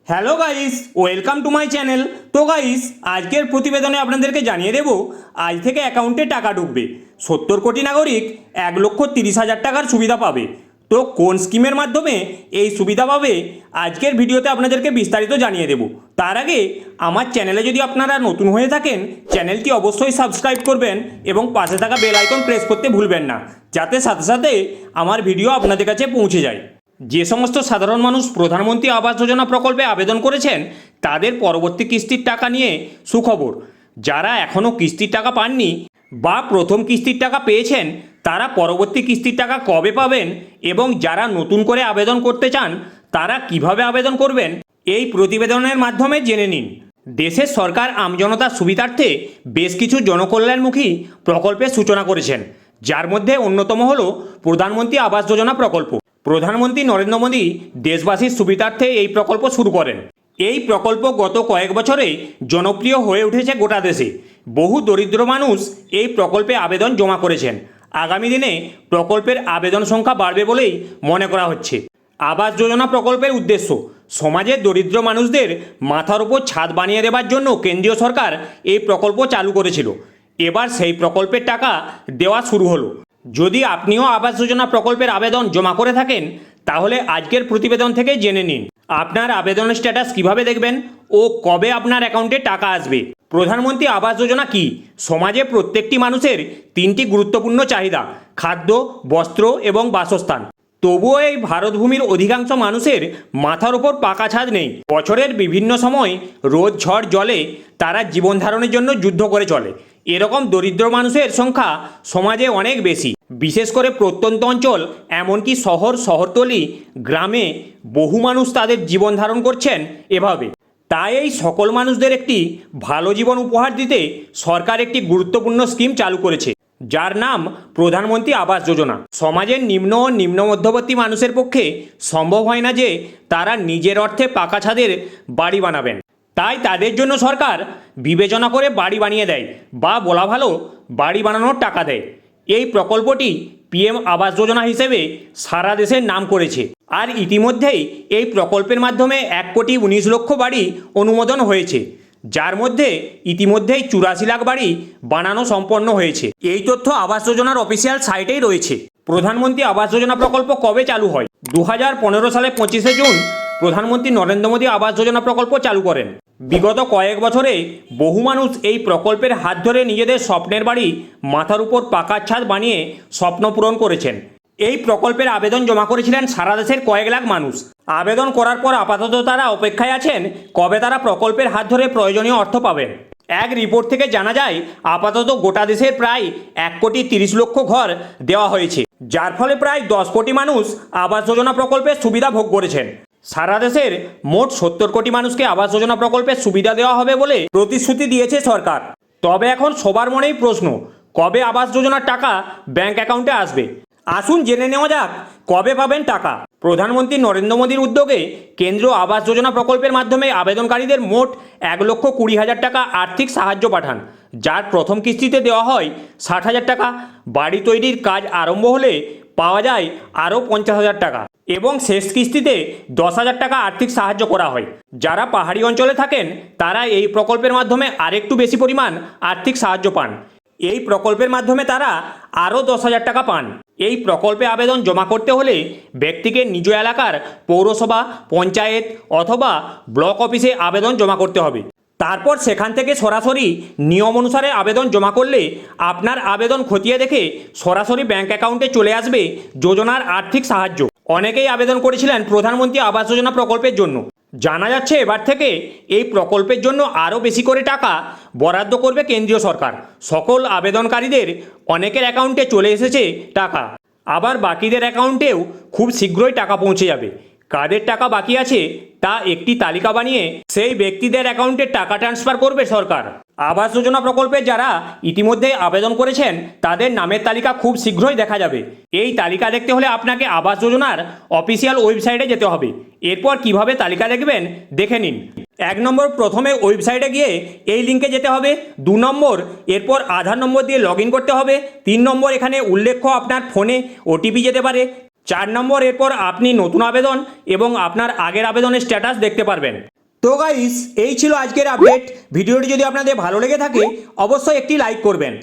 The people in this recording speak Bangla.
Hello guys, welcome to my channel. তো গাইস, আজকের প্রতিবেদনে আপনাদেরকে জানিয়ে দেব আজ থেকে অ্যাকাউন্টে টাকা ঢুকবে। 70 কোটি নাগরিক 1,30,000 টাকার সুবিধা পাবে। তো কোন স্কিমের মাধ্যমে এই সুবিধা পাবে আজকের ভিডিওতে আপনাদেরকে বিস্তারিত জানিয়ে দেব। তার আগে আমার চ্যানেলে যদি আপনারা নতুন হয়ে থাকেন, চ্যানেলটি অবশ্যই সাবস্ক্রাইব করবেন এবং পাশে থাকা বেল আইকন প্রেস করতে ভুলবেন না, যাতে সাথে সাথে আমার ভিডিও আপনাদের কাছে পৌঁছে যায়। যে সমস্ত সাধারণ মানুষ প্রধানমন্ত্রী আবাস যোজনা প্রকল্পে আবেদন করেছেন তাদের পরবর্তী কিস্তির টাকা নিয়ে সুখবর। যারা এখনও কিস্তির টাকা পাননি বা প্রথম কিস্তির টাকা পেয়েছেন তারা পরবর্তী কিস্তির টাকা কবে পাবেন এবং যারা নতুন করে আবেদন করতে চান তারা কিভাবে আবেদন করবেন এই প্রতিবেদনের মাধ্যমে জেনে নিন। দেশের সরকার আমজনতার সুবিধার্থে বেশ কিছু জনকল্যাণমুখী প্রকল্পের সূচনা করেছেন, যার মধ্যে অন্যতম হল প্রধানমন্ত্রী আবাস যোজনা প্রকল্প। প্রধানমন্ত্রী নরেন্দ্র মোদী দেশবাসীর সুবিধার্থে এই প্রকল্প শুরু করেন। এই প্রকল্প গত কয়েক বছরে জনপ্রিয় হয়ে উঠেছে গোটা দেশে। বহু দরিদ্র মানুষ এই প্রকল্পে আবেদন জমা করেছেন। আগামী দিনে প্রকল্পের আবেদন সংখ্যা বাড়বে বলেই মনে করা হচ্ছে। আবাস যোজনা প্রকল্পের উদ্দেশ্য সমাজের দরিদ্র মানুষদের মাথার উপর ছাদ বানিয়ে দেওয়ার জন্য কেন্দ্রীয় সরকার এই প্রকল্প চালু করেছিল। এবার সেই প্রকল্পের টাকা দেওয়া শুরু হলো। যদি আপনিও আবাস যোজনা প্রকল্পের আবেদন জমা করে থাকেন তাহলে আজকের প্রতিবেদন থেকে জেনে নিন আপনার আবেদনের স্ট্যাটাস কিভাবে দেখবেন ও কবে আপনার অ্যাকাউন্টে টাকা আসবে। প্রধানমন্ত্রী আবাস যোজনা কি? সমাজে প্রত্যেকটি মানুষের তিনটি গুরুত্বপূর্ণ চাহিদা: খাদ্য, বস্ত্র এবং বাসস্থান। তবুও এই ভারতভূমির অধিকাংশ মানুষের মাথার উপর পাকা ছাদ নেই। বছরের বিভিন্ন সময় রোদ ঝড় জলে তারা জীবন ধারণের জন্য যুদ্ধ করে চলে। এরকম দরিদ্র মানুষের সংখ্যা সমাজে অনেক বেশি। বিশেষ করে প্রত্যন্ত অঞ্চল, এমনকি শহরতলি, গ্রামে বহু মানুষ তাদের জীবন ধারণ করছেন এভাবে। তাই এই সকল মানুষদের একটি ভালো জীবন উপহার দিতে সরকার একটি গুরুত্বপূর্ণ স্কিম চালু করেছে, যার নাম প্রধানমন্ত্রী আবাস যোজনা। সমাজের নিম্ন ও নিম্ন মধ্যবর্তী মানুষের পক্ষে সম্ভব হয় না যে তারা নিজের অর্থে পাকা ছাদের বাড়ি বানাবেন। তাই তাদের জন্য সরকার বিবেচনা করে বাড়ি বানিয়ে দেয়, বা বলা ভালো বাড়ি বানানোর টাকা দেয়। এই প্রকল্পটি পিএম আবাস যোজনা হিসেবে সারা দেশের নাম করেছে। আর ইতিমধ্যেই এই প্রকল্পের মাধ্যমে 1,19,00,000 বাড়ি অনুমোদন হয়েছে, যার মধ্যে ইতিমধ্যেই 84 লাখ বাড়ি বানানো সম্পন্ন হয়েছে। এই তথ্য আবাস যোজনার অফিসিয়াল সাইটেই রয়েছে। প্রধানমন্ত্রী আবাস যোজনা প্রকল্প কবে চালু হয়? 2015 সালে 25শে জুন প্রধানমন্ত্রী নরেন্দ্র মোদী আবাস যোজনা প্রকল্প চালু করেন। বিগত কয়েক বছরে বহু মানুষ এই প্রকল্পের হাত ধরে নিজেদের স্বপ্নের বাড়ি মাথার উপর পাকার ছাদ বানিয়ে স্বপ্ন পূরণ করেছেন। এই প্রকল্পের আবেদন জমা করেছিলেন সারা দেশের কয়েক লাখ মানুষ। আবেদন করার পর আপাতত তারা অপেক্ষায় আছেন কবে তারা প্রকল্পের হাত ধরে প্রয়োজনীয় অর্থ পাবেন। এক রিপোর্ট থেকে জানা যায় আপাতত গোটা দেশের প্রায় 1,30,00,000 ঘর দেওয়া হয়েছে, যার ফলে প্রায় 10 কোটি মানুষ আবাস যোজনা প্রকল্পের সুবিধা ভোগ করেছেন। সারা দেশের মোট 70 কোটি মানুষকে আবাস যোজনা প্রকল্পের সুবিধা দেওয়া হবে বলে প্রতিশ্রুতি দিয়েছে সরকার। তবে এখন সবার মনেই প্রশ্ন, কবে আবাস যোজনার টাকা ব্যাংক অ্যাকাউন্টে আসবে? আসুন জেনে নেওয়া যাক কবে পাবেন টাকা। প্রধানমন্ত্রী নরেন্দ্র মোদীর উদ্যোগে কেন্দ্রীয় আবাস যোজনা প্রকল্পের মাধ্যমে আবেদনকারীদের মোট 1,20,000 টাকা আর্থিক সাহায্য পাঠান, যার প্রথম কিস্তিতে দেওয়া হয় 60,000 টাকা। বাড়ি তৈরির কাজ আরম্ভ হলে পাওয়া যায় আরও 50,000 টাকা এবং শেষ কিস্তিতে 10,000 টাকা আর্থিক সাহায্য করা হয়। যারা পাহাড়ি অঞ্চলে থাকেন তারা এই প্রকল্পের মাধ্যমে আরেকটু বেশি পরিমাণ আর্থিক সাহায্য পান। এই প্রকল্পের মাধ্যমে তারা আরও 10,000 টাকা পান। এই প্রকল্পে আবেদন জমা করতে হলে ব্যক্তিকে নিজ এলাকার পৌরসভা, পঞ্চায়েত অথবা ব্লক অফিসে আবেদন জমা করতে হবে। তারপর সেখান থেকে সরাসরি নিয়ম অনুসারে আবেদন জমা করলে আপনার আবেদন খতিয়ে দেখে সরাসরি ব্যাংক অ্যাকাউন্টে চলে আসবে যোজনার আর্থিক সাহায্য। অনেকেই আবেদন করেছিলেন প্রধানমন্ত্রী আবাস যোজনা প্রকল্পের জন্য। জানা যাচ্ছে এবার থেকে এই প্রকল্পের জন্য আরও বেশি করে টাকা বরাদ্দ করবে কেন্দ্রীয় সরকার। সকল আবেদনকারীদের অনেকের অ্যাকাউন্টে চলে এসেছে টাকা, আবার বাকিদের অ্যাকাউন্টেও খুব শীঘ্রই টাকা পৌঁছে যাবে। কাদের টাকা বাকি আছে তা একটি তালিকা বানিয়ে সেই ব্যক্তিদের অ্যাকাউন্টে টাকা ট্রান্সফার করবে সরকার। আবাস যোজনা প্রকল্পে যারা ইতিমধ্যে আবেদন করেছেন তাদের নামের তালিকা খুব শীঘ্রই দেখা যাবে। এই তালিকা দেখতে হলে আপনাকে আবাস যোজনার অফিসিয়াল ওয়েবসাইটে যেতে হবে। এরপর কিভাবে তালিকা দেখবেন দেখে নিন। 1 নম্বর, প্রথমে ওয়েবসাইটে গিয়ে এই লিঙ্কে যেতে হবে। 2 নম্বর, এরপর আধার নম্বর দিয়ে লগ ইন করতে হবে। 3 নম্বর, এখানে উল্লেখ্য আপনার ফোনে ওটিপি যেতে পারে। 4 নম্বর, এরপর আপনি নতুন আবেদন এবং আপনার আগের আবেদনের স্ট্যাটাস দেখতে পারবেন। তো গাইস এই ছিল আজকের আপডেট। ভিডিওটি যদি আপনাদের ভালো লেগে থাকে অবশ্যই একটি লাইক করবেন